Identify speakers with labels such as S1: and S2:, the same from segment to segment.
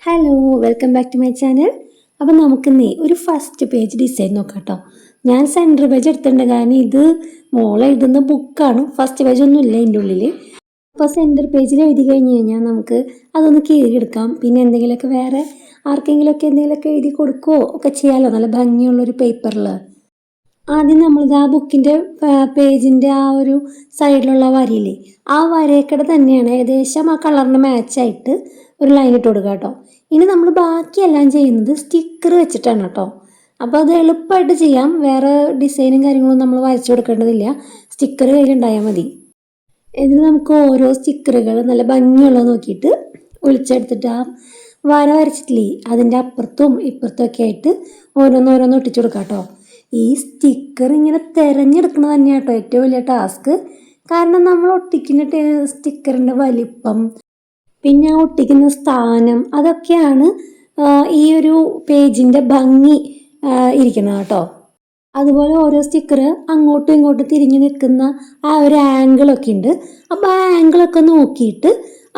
S1: Hello, welcome back to my channel. അപ്പം നമുക്കിന്നേ ഒരു ഫസ്റ്റ് പേജ് ഡിസൈൻ നോക്കാം കേട്ടോ. ഞാൻ സെൻറ്റർ പേജ് എടുത്തിട്ടുണ്ട്, കാരണം ഇത് മോളെ എഴുതുന്ന ബുക്കാണ്. ഫസ്റ്റ് പേജ് ഒന്നും ഇല്ല ഇതിൻ്റെ ഉള്ളിൽ. അപ്പോൾ സെൻറ്റർ പേജിൽ എഴുതി കഴിഞ്ഞ് കഴിഞ്ഞാൽ നമുക്ക് അതൊന്ന് കീറിയെടുക്കാം. പിന്നെ എന്തെങ്കിലുമൊക്കെ വേറെ ആർക്കെങ്കിലുമൊക്കെ എന്തെങ്കിലുമൊക്കെ എഴുതി കൊടുക്കുകയോ ഒക്കെ ചെയ്യാമല്ലോ, നല്ല ഭംഗിയുള്ളൊരു പേപ്പറിൽ. ആദ്യം നമ്മളിത് ആ ബുക്കിൻ്റെ പേജിൻ്റെ ആ ഒരു സൈഡിലുള്ള വരയില്ലേ, ആ വരയൊക്കെ തന്നെയാണ് ഏകദേശം ആ കളറിന് മാച്ചായിട്ട് ഒരു ലൈൻ ഇട്ട് കൊടുക്കുക കേട്ടോ. ഇനി നമ്മൾ ബാക്കിയെല്ലാം ചെയ്യുന്നത് സ്റ്റിക്കർ വെച്ചിട്ടാണ് കേട്ടോ. അപ്പോൾ അത് എളുപ്പമായിട്ട് ചെയ്യാം, വേറെ ഡിസൈനും കാര്യങ്ങളും നമ്മൾ വരച്ചു കൊടുക്കേണ്ടതില്ല, സ്റ്റിക്കർ കയ്യിലുണ്ടായാൽ മതി. ഇതിൽ നമുക്ക് ഓരോ സ്റ്റിക്കറുകൾ നല്ല ഭംഗിയുള്ളത് നോക്കിയിട്ട് ഒളിച്ചെടുത്തിട്ട് ആ വര വരച്ചിട്ടില്ലേ അതിൻ്റെ അപ്പുറത്തും ഇപ്പുറത്തും ഒക്കെ ആയിട്ട് ഓരോന്നോരോന്ന് ഒട്ടിച്ചു കൊടുക്കാം കേട്ടോ. ഈ സ്റ്റിക്കർ ഇങ്ങനെ തിരഞ്ഞെടുക്കുന്നത് തന്നെയാണ് കേട്ടോ ഏറ്റവും വലിയ ടാസ്ക്. കാരണം നമ്മൾ ഒട്ടിക്കുന്ന സ്റ്റിക്കറിൻ്റെ വലിപ്പം, പിന്നെ ഒട്ടിക്കുന്ന സ്ഥാനം, അതൊക്കെയാണ് ഈ ഒരു പേജിൻ്റെ ഭംഗി ഇരിക്കുന്നത് കേട്ടോ. അതുപോലെ ഓരോ സ്റ്റിക്കർ അങ്ങോട്ടും ഇങ്ങോട്ടും തിരിഞ്ഞു നിൽക്കുന്ന ആ ഒരു ആംഗിളൊക്കെ ഉണ്ട്. അപ്പോൾ ആ ആംഗിളൊക്കെ നോക്കിയിട്ട്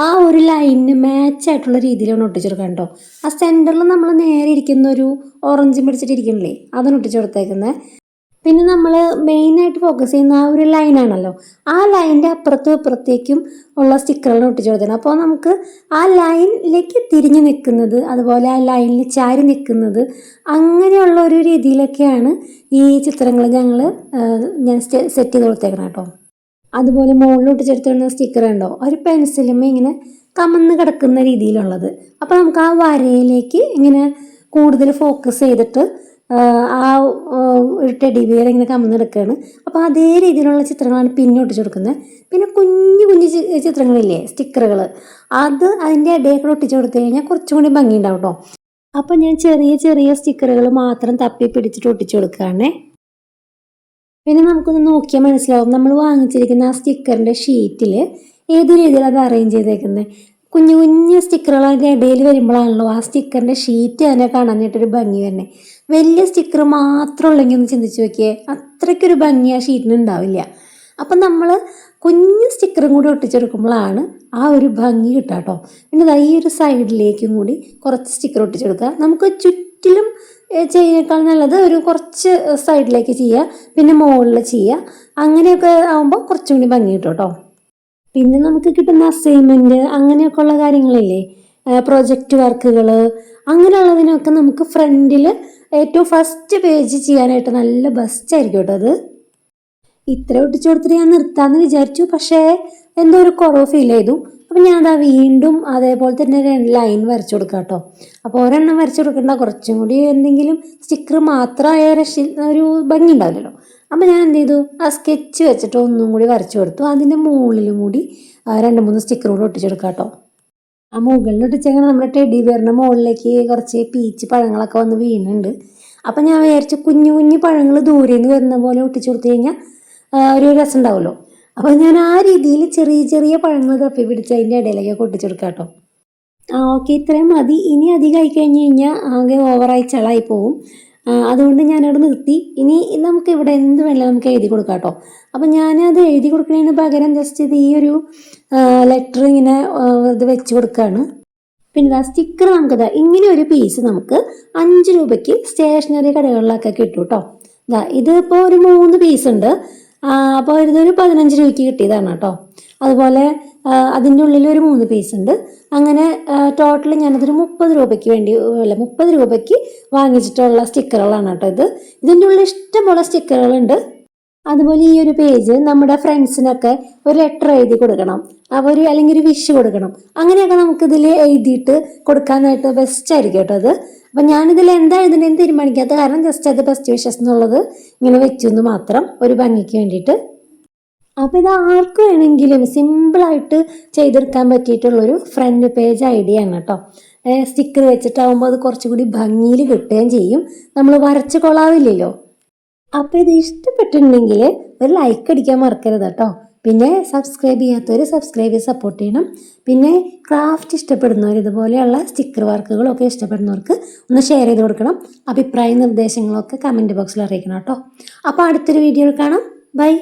S1: ആ ഒരു ലൈനിന് മാച്ചായിട്ടുള്ള രീതിയിലാണ് ഒട്ടിച്ചെടുക്കുക കേട്ടോ. ആ സെൻറ്ററിൽ നമ്മൾ നേരെ ഇരിക്കുന്ന ഒരു ഓറഞ്ച് പിടിച്ചിട്ടിരിക്കണില്ലേ, അതാണ് ഒട്ടിച്ചു കൊടുത്തേക്കുന്നത്. പിന്നെ നമ്മൾ മെയിനായിട്ട് ഫോക്കസ് ചെയ്യുന്ന ആ ഒരു ലൈനാണല്ലോ, ആ ലൈനിൻ്റെ അപ്പുറത്തും ഇപ്പുറത്തേക്കും ഉള്ള സ്റ്റിക്കറുകൾ ഒട്ടിച്ചു കൊടുത്തത്. അപ്പോൾ നമുക്ക് ആ ലൈനിലേക്ക് തിരിഞ്ഞു നിൽക്കുന്നത്, അതുപോലെ ആ ലൈനിൽ ചാരി നിൽക്കുന്നത്, അങ്ങനെയുള്ള ഒരു രീതിയിലൊക്കെയാണ് ഈ ചിത്രങ്ങൾ ഞാൻ സെറ്റ് ചെയ്ത് കൊടുത്തേക്കണം കേട്ടോ. അതുപോലെ മുകളിൽ ഒട്ടിച്ചെടുത്തിരുന്ന സ്റ്റിക്കർ ഉണ്ടോ, ഒരു പെൻസിലുമേ ഇങ്ങനെ കമന്ന് കിടക്കുന്ന രീതിയിലുള്ളത്. അപ്പോൾ നമുക്ക് ആ വരയിലേക്ക് ഇങ്ങനെ കൂടുതൽ ഫോക്കസ് ചെയ്തിട്ട് ആ ഒരു ടെഡി ബിയർ ഇങ്ങനെ കമന്നെടുക്കുകയാണ്. അപ്പോൾ അതേ രീതിയിലുള്ള ചിത്രങ്ങളാണ് പിന്നെ ഒട്ടിച്ചു കൊടുക്കുന്നത്. പിന്നെ കുഞ്ഞു കുഞ്ഞു ചിത്രങ്ങളില്ലേ, സ്റ്റിക്കറുകൾ, അത് അതിൻ്റെ ഇടയിൽ ഒട്ടിച്ചു കൊടുത്തു കഴിഞ്ഞാൽ കുറച്ചും കൂടി ഭംഗിയുണ്ടാവും കേട്ടോ. അപ്പോൾ ഞാൻ ചെറിയ ചെറിയ സ്റ്റിക്കറുകൾ മാത്രം തപ്പി പിടിച്ചിട്ട് ഒട്ടിച്ചു കൊടുക്കുകയാണേ. പിന്നെ നമുക്കൊന്ന് നോക്കിയാൽ മനസ്സിലാവും നമ്മൾ വാങ്ങിച്ചിരിക്കുന്ന ആ സ്റ്റിക്കറിൻ്റെ ഷീറ്റിൽ ഏത് രീതിയിൽ അത് അറേഞ്ച് ചെയ്തേക്കുന്നത്. കുഞ്ഞു കുഞ്ഞു സ്റ്റിക്കറുകൾ അതിൻ്റെ ഇടയിൽ വരുമ്പോഴാണല്ലോ ആ സ്റ്റിക്കറിൻ്റെ ഷീറ്റ് തന്നെ കാണാനായിട്ടൊരു ഭംഗി തന്നെ. വലിയ സ്റ്റിക്കർ മാത്രം ഉള്ളെങ്കിൽ ഒന്ന് ചിന്തിച്ച് നോക്കിയേ, അത്രയ്ക്കൊരു ഭംഗി ആ ഷീറ്റിന് ഉണ്ടാവില്ല. അപ്പം നമ്മൾ കുഞ്ഞു സ്റ്റിക്കറും കൂടി ഒട്ടിച്ചെടുക്കുമ്പോഴാണ് ആ ഒരു ഭംഗി കിട്ടുക കേട്ടോ. പിന്നെ ഈ ഒരു സൈഡിലേക്കും കൂടി കുറച്ച് സ്റ്റിക്കർ ഒട്ടിച്ചെടുക്കുക. നമുക്ക് ചുറ്റിലും ചെയ്യുന്നേക്കാൾ നല്ലത് ഒരു കുറച്ച് സൈഡിലേക്ക് ചെയ്യുക, പിന്നെ മുകളിൽ ചെയ്യുക. അങ്ങനെയൊക്കെ ആകുമ്പോൾ കുറച്ചും കൂടി ഭംഗി കിട്ടും കേട്ടോ. പിന്നെ നമുക്ക് കിട്ടുന്ന അസൈൻമെൻറ്റ് അങ്ങനെയൊക്കെ ഉള്ള കാര്യങ്ങളില്ലേ, പ്രൊജക്റ്റ് വർക്കുകൾ, അങ്ങനെയുള്ളതിനൊക്കെ നമുക്ക് ഫ്രണ്ടിൽ ഏറ്റവും ഫസ്റ്റ് പേജ് ചെയ്യാനായിട്ട് നല്ല ബെസ്റ്റ് ആയിരിക്കും കേട്ടോ. അത് ഇത്ര ഒട്ടിച്ചു കൊടുത്തിട്ട് ഞാൻ നിർത്താമെന്ന് വിചാരിച്ചു, പക്ഷേ എന്തോ ഒരു കുറവ് ഫീൽ ചെയ്തു. അപ്പം ഞാനതാ വീണ്ടും അതേപോലെ തന്നെ ലൈൻ വരച്ചു കൊടുക്കാം കേട്ടോ. അപ്പോൾ ഒരെണ്ണം വരച്ചു കൊടുക്കേണ്ട, കുറച്ചും കൂടി എന്തെങ്കിലും സ്റ്റിക്കർ മാത്രമായ ഒരു ഭംഗി ഉണ്ടാവില്ലല്ലോ. അപ്പോൾ ഞാൻ എന്ത് ചെയ്തു, ആ സ്കെച്ച് വെച്ചിട്ട് ഒന്നും കൂടി വരച്ചു കൊടുത്തു. അതിൻ്റെ മുകളിലും കൂടി 2-3 സ്റ്റിക്കർ കൂടി ഒട്ടിച്ചെടുക്കാം കേട്ടോ. ആ മുകളിൽ ഒട്ടിച്ചെങ്കിൽ നമ്മുടെ ടെഡി ബിയറിൻ്റെ മുകളിലേക്ക് കുറച്ച് പീച്ച് പഴങ്ങളൊക്കെ വന്ന് വീണുണ്ട്. അപ്പം ഞാൻ വിചാരിച്ചു കുഞ്ഞു കുഞ്ഞു പഴങ്ങൾ ദൂരെ നിന്ന് വരുന്ന പോലെ ഒട്ടിച്ചു കൊടുത്തു കഴിഞ്ഞാൽ ഒരു രസം ഉണ്ടാവുമല്ലോ. അപ്പോൾ ഞാൻ ആ രീതിയിൽ ചെറിയ ചെറിയ പഴങ്ങൾ തപ്പി പിടിച്ച് അതിൻ്റെ ഇടയിലേക്കൊക്കെ ഒട്ടിച്ചെടുക്കാം കേട്ടോ. ഓക്കെ, ഇത്രയും മതി. ഇനി അധികം ആയി കഴിഞ്ഞ് കഴിഞ്ഞാൽ ആകെ ഓവറായി ചളായി പോവും. അതുകൊണ്ട് ഞാനവിടെ നിർത്തി. ഇനി നമുക്ക് ഇവിടെ എന്ത് വേണമെങ്കിലും നമുക്ക് എഴുതി കൊടുക്കാം കേട്ടോ. അപ്പം ഞാനത് എഴുതി കൊടുക്കുന്നതിന് പകരം ജസ്റ്റ് ഇത് ഈ ഒരു ലെറ്റർ ഇങ്ങനെ ഇത് വെച്ച് കൊടുക്കുകയാണ്. പിന്നെ സ്റ്റിക്കർ നമുക്കിതാ ഇങ്ങനെ ഒരു പീസ് നമുക്ക് 5 രൂപയ്ക്ക് സ്റ്റേഷനറി കടകളിലൊക്കെ കിട്ടും കേട്ടോ. ഇതിപ്പോൾ ഒരു 3 പീസ് ഉണ്ട്. അപ്പോൾ ഇതൊരു 15 രൂപയ്ക്ക് കിട്ടിയതാണ് കേട്ടോ. അതുപോലെ അതിൻ്റെ ഉള്ളിൽ ഒരു 3 പീസ് ഉണ്ട്. അങ്ങനെ ടോട്ടൽ ഞാനതൊരു 30 രൂപയ്ക്ക് വേണ്ടി 30 രൂപയ്ക്ക് വാങ്ങിച്ചിട്ടുള്ള സ്റ്റിക്കറുകളാണ് കേട്ടോ. ഇതിൻ്റെ ഉള്ളിൽ ഇഷ്ടംപോലെ സ്റ്റിക്കറുകളുണ്ട്. അതുപോലെ ഈ ഒരു പേജ് നമ്മുടെ ഫ്രണ്ട്സിനൊക്കെ ഒരു ലെറ്റർ എഴുതി കൊടുക്കണം, അല്ലെങ്കിൽ ഒരു വിഷ് കൊടുക്കണം. അങ്ങനെയൊക്കെ നമുക്കിതിൽ എഴുതിയിട്ട് കൊടുക്കാനായിട്ട് ബെസ്റ്റ് ആയിരിക്കും കേട്ടോ അത്. അപ്പം ഞാനിതിൽ എന്താ എഴുതുന്നതെന്ന് തീരുമാനിക്കാത്ത കാരണം ജസ്റ്റ് അത് ബെസ്റ്റ് വിഷസ് എന്നുള്ളത് ഇങ്ങനെ വെച്ചു എന്ന് മാത്രം, ഒരു ഭംഗിക്ക് വേണ്ടിയിട്ട്. അപ്പോൾ ഇത് ആർക്ക് വേണമെങ്കിലും സിമ്പിളായിട്ട് ചെയ്തെടുക്കാൻ പറ്റിയിട്ടുള്ളൊരു ഫ്രണ്ട് പേജ് ഐഡിയ ആണ് കേട്ടോ. സ്റ്റിക്കർ വെച്ചിട്ടാകുമ്പോൾ അത് കുറച്ചുകൂടി ഭംഗിയിൽ കിട്ടുകയും ചെയ്യും, നമ്മൾ വരച്ച് കൊള്ളാവില്ലല്ലോ. അപ്പോൾ ഇത് ഇഷ്ടപ്പെട്ടിട്ടുണ്ടെങ്കിൽ ഒരു ലൈക്ക് അടിക്കാൻ മറക്കരുത് കേട്ടോ. പിന്നെ സബ്സ്ക്രൈബ് ചെയ്യാത്തവർ സബ്സ്ക്രൈബ് ചെയ്ത് സപ്പോർട്ട് ചെയ്യണം. പിന്നെ ക്രാഫ്റ്റ് ഇഷ്ടപ്പെടുന്നവർ, ഇതുപോലെയുള്ള സ്റ്റിക്കർ വർക്കുകളൊക്കെ ഇഷ്ടപ്പെടുന്നവർക്ക് ഒന്ന് ഷെയർ ചെയ്ത് കൊടുക്കണം. അഭിപ്രായ നിർദ്ദേശങ്ങളൊക്കെ കമൻറ്റ് ബോക്സിൽ അറിയിക്കണം കേട്ടോ. അപ്പോൾ അടുത്തൊരു വീഡിയോയിൽ കാണാം. ബൈ.